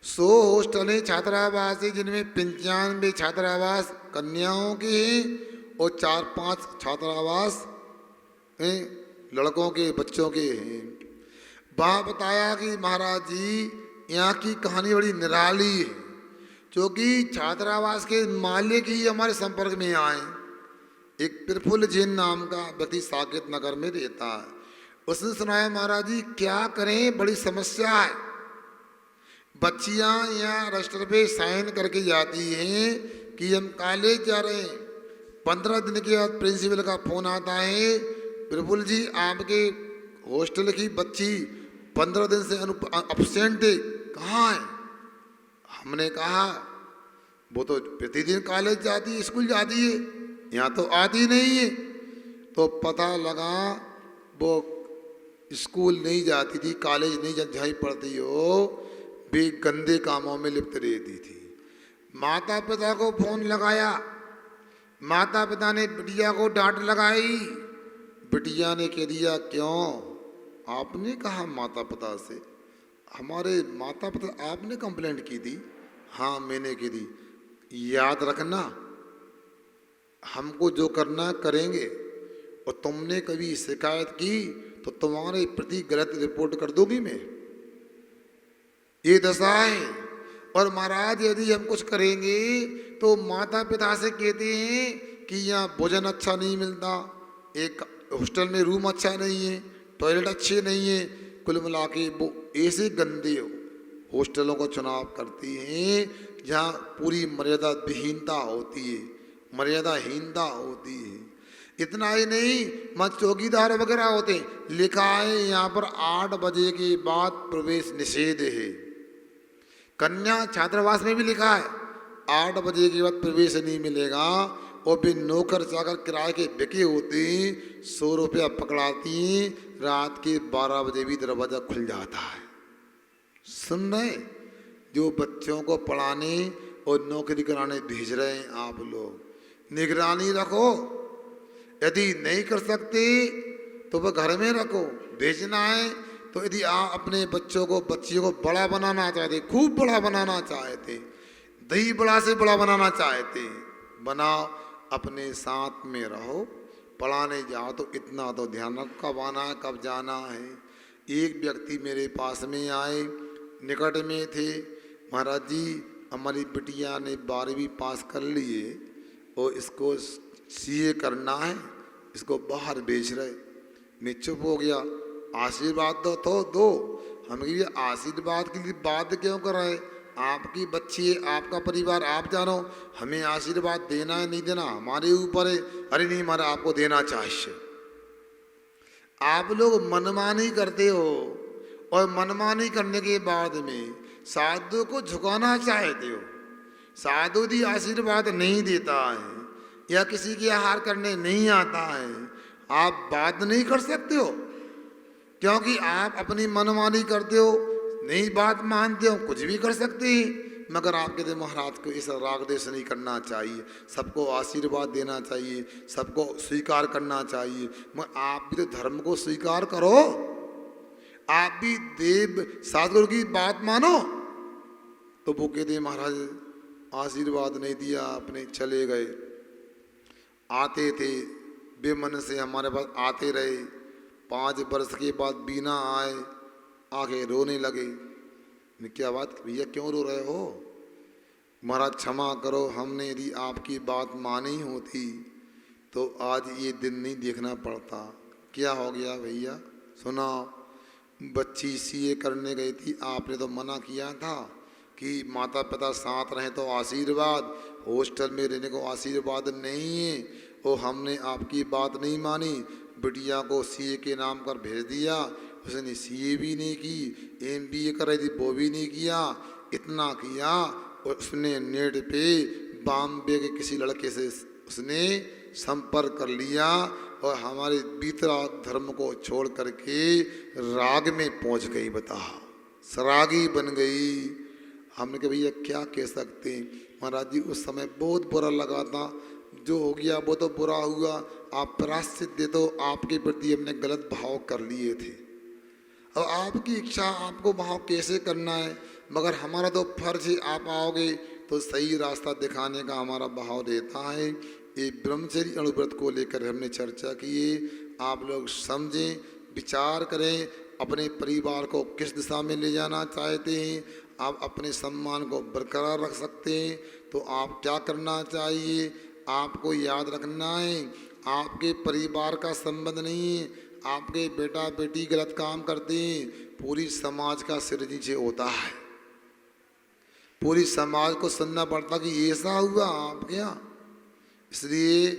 Speaker 1: 100 हॉस्टल हैं, छात्रावास है, जिनमें 95 छात्रावास कन्याओं के हैं और 4-5 छात्रावास हैं लड़कों के, बच्चों के हैं। वहाँ बताया कि महाराज जी यहाँ की कहानी बड़ी निराली है, क्योंकि छात्रावास के मालिक ही हमारे संपर्क में आए। एक प्रफुल्ल जैन नाम का व्यक्ति साकेत नगर में रहता है। उसने सुनाया, महाराज जी क्या करें, बड़ी समस्या है। बच्चियां यहाँ रजिस्टर पे साइन करके जाती हैं कि हम कॉलेज जा रहे हैं। 15 दिन के बाद प्रिंसिपल का फोन आता है, प्रफुल्ल जी आपके हॉस्टल की बच्ची 15 दिन से अब्सेंट है, कहाँ है? हमने कहा वो तो प्रतिदिन कॉलेज जाती है, स्कूल जाती है, यहाँ तो आती नहीं है। तो पता लगा वो स्कूल नहीं जाती थी, कॉलेज नहीं जहाँ पढ़ती हो, वे गंदे कामों में लिप्त रहती थी। माता पिता को फोन लगाया, माता पिता ने बिटिया को डांट लगाई। बिटिया ने कह दिया, क्यों? आपने कहा माता पिता से? हमारे माता पिता, आपने कंप्लेंट की थी? हाँ मैंने की थी। याद रखना, हमको जो करना करेंगे, और तुमने कभी शिकायत की तो तुम्हारे प्रति गलत रिपोर्ट कर दूंगी मैं। ये दशा है। और महाराज यदि हम कुछ करेंगे तो माता पिता से कहते हैं कि यहाँ भोजन अच्छा नहीं मिलता, एक हॉस्टल में रूम अच्छा नहीं है, टॉयलेट अच्छे नहीं है, कुल मिला के वो ऐसे गंदे हॉस्टलों का चुनाव करती हैं जहाँ पूरी मर्यादा विहीनता होती है, मर्यादाहीनता होती है। इतना ही नहीं, वहाँ चौकीदार वगैरह होते हैं। लिखा है यहाँ पर 8 बजे के बाद प्रवेश निषेध है। कन्या छात्रावास में भी लिखा है 8 बजे के बाद प्रवेश नहीं मिलेगा। और भी नौकर चाकर किराए के बिके होते हैं, 100 रुपया पकड़ाती हैं, रात के 12 बजे भी दरवाज़ा खुल जाता है। सुन रहे? जो बच्चों को पढ़ाने और नौकरी कराने भेज रहे हैं आप लोग, निगरानी रखो। यदि नहीं कर सकते तो वह घर में रखो। भेजना है तो यदि आप अपने बच्चों को, बच्चियों को बड़ा बनाना चाहते, खूब बड़ा बनाना चाहते, दही बड़ा से बड़ा बनाना चाहते, बनाओ, अपने साथ में रहो। पढ़ाने जाओ तो इतना तो ध्यान रखो कब आना है, कब जाना है। एक व्यक्ति मेरे पास में आए, निकट में थे, महाराज जी हमारी बिटिया ने 12वीं पास कर लिए और इसको CA करना है, इसको बाहर भेज रहे। मैं चुप हो गया। आशीर्वाद दो तो दो। हम ये आशीर्वाद के लिए बात क्यों कर रहे? आपकी बच्ची है, आपका परिवार, आप जानो, हमें आशीर्वाद देना है नहीं देना हमारे ऊपर है। अरे नहीं महाराज आपको देना चाहिए। आप लोग मनमानी करते हो और मनमानी करने के बाद में साधु को झुकाना चाहते हो। साधु जी आशीर्वाद नहीं देता है या किसी के आहार करने नहीं आता है, आप बात नहीं कर सकते हो क्योंकि आप अपनी मनमानी करते हो, नहीं बात मानते हो, कुछ भी कर सकते हैं। मगर आप कहते महाराज को इस राग देश नहीं करना चाहिए, सबको आशीर्वाद देना चाहिए, सबको स्वीकार करना चाहिए। मगर आप भी तो धर्म को स्वीकार करो, आप भी देव सदगुरु की बात मानो। तो वो कहते महाराज आशीर्वाद नहीं दिया, अपने चले गए। आते थे बेमन से हमारे पास आते रहे, 5 वर्ष के बाद बिना आए आके रोने लगे। क्या बात भैया क्यों रो रहे हो? महाराज क्षमा करो, हमने यदि आपकी बात मानी होती तो आज ये दिन नहीं देखना पड़ता। क्या हो गया भैया? सुना, बच्ची सीए करने गई थी, आपने तो मना किया था कि माता पिता साथ रहें तो आशीर्वाद, हॉस्टल में रहने को आशीर्वाद नहीं है। और हमने आपकी बात नहीं मानी, बिटिया को सीए के नाम पर भेज दिया। उसने सीए भी नहीं की, एमबीए कर रही थी वो भी नहीं किया। इतना किया और उसने नेट पे बॉम्बे के किसी लड़के से उसने संपर्क कर लिया और हमारे बीतरा धर्म को छोड़ करके राग में पहुंच गई। बता, सरागी बन गई। हमने कहा भैया क्या कह सकते हैं? महाराज जी उस समय बहुत बुरा लगा था, जो हो गया वो तो बुरा हुआ, आप प्रायश्चित दे दो, आपके प्रति हमने गलत भाव कर लिए थे। अब आपकी इच्छा, आपको भाव कैसे करना है, मगर हमारा तो फर्ज है, आप आओगे तो सही रास्ता दिखाने का हमारा भाव रहता है। ये ब्रह्मचर्य अनुव्रत को लेकर हमने चर्चा की है। आप लोग समझें, विचार करें, अपने परिवार को किस दिशा में ले जाना चाहते हैं, आप अपने सम्मान को बरकरार रख सकते हैं तो आप क्या करना चाहिए। आपको याद रखना है, आपके परिवार का संबंध नहीं है, आपके बेटा बेटी गलत काम करते हैं, पूरी समाज का सिर नीचे होता है। पूरी समाज को सुनना पड़ता कि ऐसा हुआ आपके यहाँ, इसलिए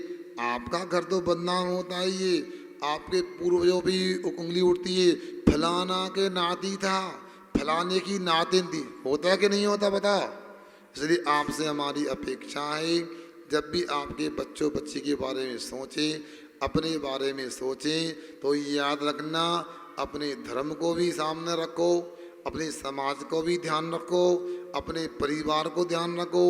Speaker 1: आपका घर तो बदनाम होता है। ये आपके पूर्वजों भी उंगली उठती है, फलाना के नाती था, फलाने की नातिन थी। होता है कि नहीं होता बता? इसलिए आपसे हमारी अपेक्षा है, जब भी आपके बच्चों बच्ची के बारे में सोचें, अपने बारे में सोचें तो याद रखना, अपने धर्म को भी सामने रखो, अपने समाज को भी ध्यान रखो, अपने परिवार को ध्यान रखो,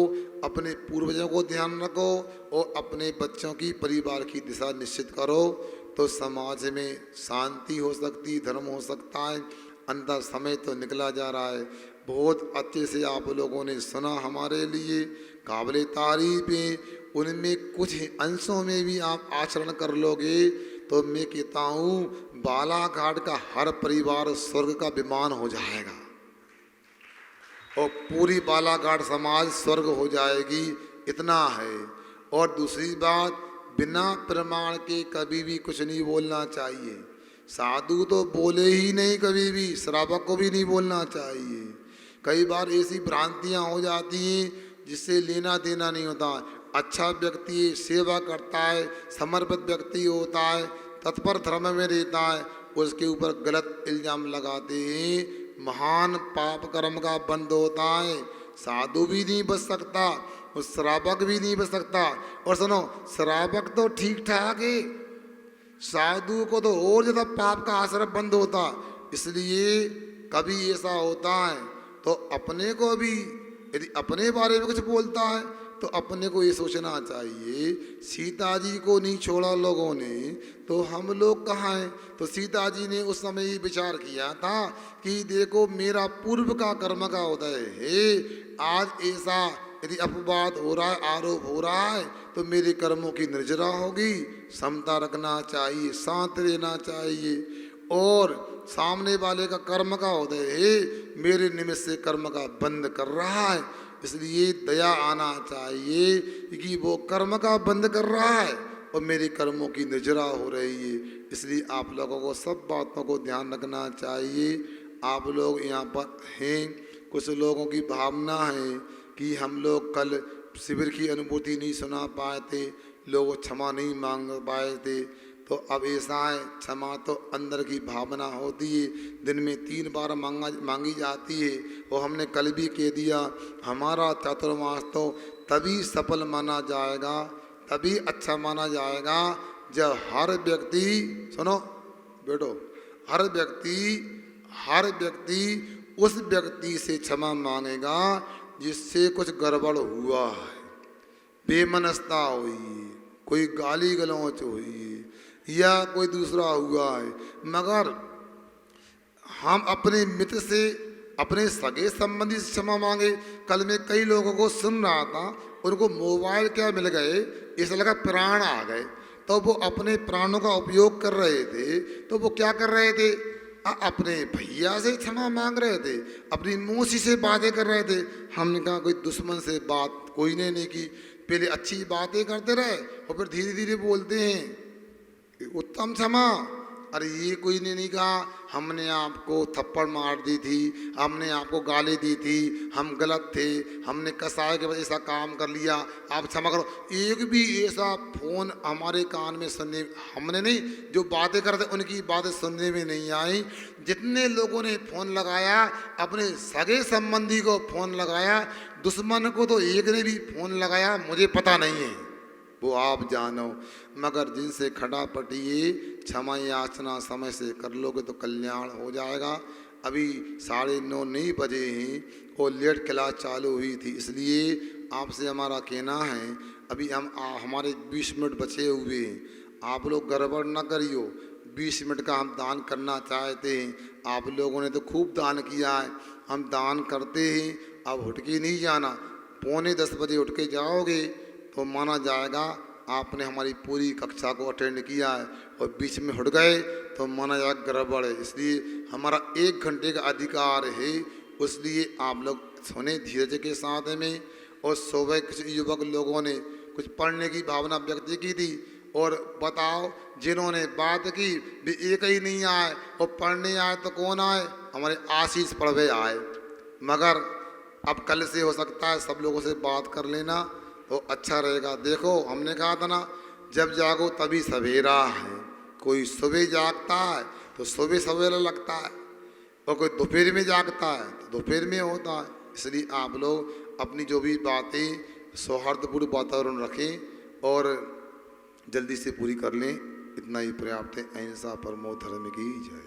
Speaker 1: अपने पूर्वजों को ध्यान रखो और अपने बच्चों की परिवार की दिशा निश्चित करो तो समाज में शांति हो सकती, धर्म हो सकता है। अंदर समय तो निकला जा रहा है, बहुत अच्छे से आप लोगों ने सुना, हमारे लिए काबिल तारीफ है। उनमें कुछ अंशों में भी आप आचरण कर लोगे तो मैं कहता हूँ बालाघाट का हर परिवार स्वर्ग का विमान हो जाएगा और पूरी बालाघाट समाज स्वर्ग हो जाएगी, इतना है। और दूसरी बात, बिना प्रमाण के कभी भी कुछ नहीं बोलना चाहिए। साधु तो बोले ही नहीं, कभी भी श्रावक को भी नहीं बोलना चाहिए। कई बार ऐसी भ्रांतियाँ हो जाती हैं जिससे लेना देना नहीं होता। अच्छा व्यक्ति सेवा करता है, समर्पित व्यक्ति होता है, तत्पर धर्म में रहता है, उसके ऊपर गलत इल्जाम लगाते हैं, महान पाप कर्म का बंद होता है। साधु भी नहीं बच सकता, उस श्रावक भी नहीं बच सकता। और सुनो, श्रावक तो ठीक ठाक है, साधु को तो और ज़्यादा पाप का आश्रय बंद होता। इसलिए कभी ऐसा होता है तो अपने को भी, यदि अपने बारे में कुछ बोलता है तो अपने को ये सोचना चाहिए, सीता जी को नहीं छोड़ा लोगों ने तो हम लोग कहाँ हैं। तो सीता जी ने उस समय ये विचार किया था कि देखो मेरा पूर्व का कर्म का उदय है, आज ऐसा यदि अपवाद हो रहा है, आरोप हो रहा है तो मेरे कर्मों की निर्जरा होगी। समता रखना चाहिए, शांत रहना चाहिए और सामने वाले का कर्म का उदय है, मेरे निमित्त से कर्म का बंद कर रहा है, इसलिए दया आना चाहिए कि वो कर्म का बंद कर रहा है और मेरे कर्मों की निर्जरा हो रही है। इसलिए आप लोगों को सब बातों को ध्यान रखना चाहिए। आप लोग यहाँ पर हैं कुछ लोगों की भावना है कि हम लोग कल शिविर की अनुभूति नहीं सुना पाए थे, लोग क्षमा नहीं मांग पाए थे, तो अब ऐसा है, क्षमा तो अंदर की भावना होती है, दिन में 3 बार मांगी जाती है। और हमने कल भी कह दिया, हमारा चातुर्मास तो तभी सफल माना जाएगा, तभी अच्छा माना जाएगा जब हर व्यक्ति, सुनो बेटो, हर व्यक्ति उस व्यक्ति से क्षमा मांगेगा जिससे कुछ गड़बड़ हुआ है, बेमनस्ता हुई, कोई गाली गलौच हुई या कोई दूसरा हुआ है। मगर हम अपने मित्र से, अपने सगे संबंधी से क्षमा मांगे। कल मैं कई लोगों को सुन रहा था, उनको मोबाइल क्या मिल गए, इस लगा प्राण आ गए, तो वो अपने प्राणों का उपयोग कर रहे थे। तो वो क्या कर रहे थे, अपने भैया से क्षमा मांग रहे थे, अपनी मौसी से बातें कर रहे थे। हमने कहा कोई दुश्मन से बात कोई ने नहीं की, पहले अच्छी बातें करते रहे और फिर धीरे धीरे बोलते हैं उत्तम क्षमा। अरे ये कोई ने नहीं कहा हमने आपको थप्पड़ मार दी थी, हमने आपको गाली दी थी, हम गलत थे, हमने कसाय के वजह ऐसा काम कर लिया, आप क्षमा करो। एक भी ऐसा फोन हमारे कान में सुनने, हमने नहीं, जो बातें करते उनकी बातें सुनने में नहीं आई। जितने लोगों ने फ़ोन लगाया, अपने सगे संबंधी को फ़ोन लगाया, दुश्मन को तो एक ने भी फ़ोन लगाया मुझे पता नहीं है, वो आप जानो। मगर जिनसे खड़ा पटिए, क्षमा याचना समय से कर लोगे तो कल्याण हो जाएगा। अभी 9:30 नहीं बजे हैं और लेट क्लास चालू हुई थी, इसलिए आपसे हमारा कहना है, अभी हमारे 20 मिनट बचे हुए हैं, आप लोग गड़बड़ ना करियो। 20 मिनट का हम दान करना चाहते हैं, आप लोगों ने तो खूब दान किया है, हम दान करते हैं, अब उठ के नहीं जाना। 9:45 बजे उठ के जाओगे तो माना जाएगा आपने हमारी पूरी कक्षा को अटेंड किया है, और बीच में हट गए तो माना जाएगा गड़बड़ है। इसलिए हमारा 1 घंटे का अधिकार है, इसलिए आप लोग सुने धीरज के साथ में। और सुबह कुछ युवक लोगों ने कुछ पढ़ने की भावना व्यक्त की थी, और बताओ जिन्होंने बात की भी एक ही नहीं आए, और पढ़ने आए तो कौन आए, हमारे आशीष पढ़वे आए। मगर अब कल से हो सकता है सब लोगों से बात कर लेना तो अच्छा रहेगा। देखो हमने कहा था ना, जब जागो तभी सवेरा है। कोई सुबह जागता है तो सुबह सवेरा लगता है, और कोई दोपहर में जागता है तो दोपहर में होता है। इसलिए आप लोग अपनी जो भी बातें सौहार्दपूर्ण वातावरण रखें और जल्दी से पूरी कर लें, इतना ही पर्याप्त है। अहिंसा परमो धर्म की जय।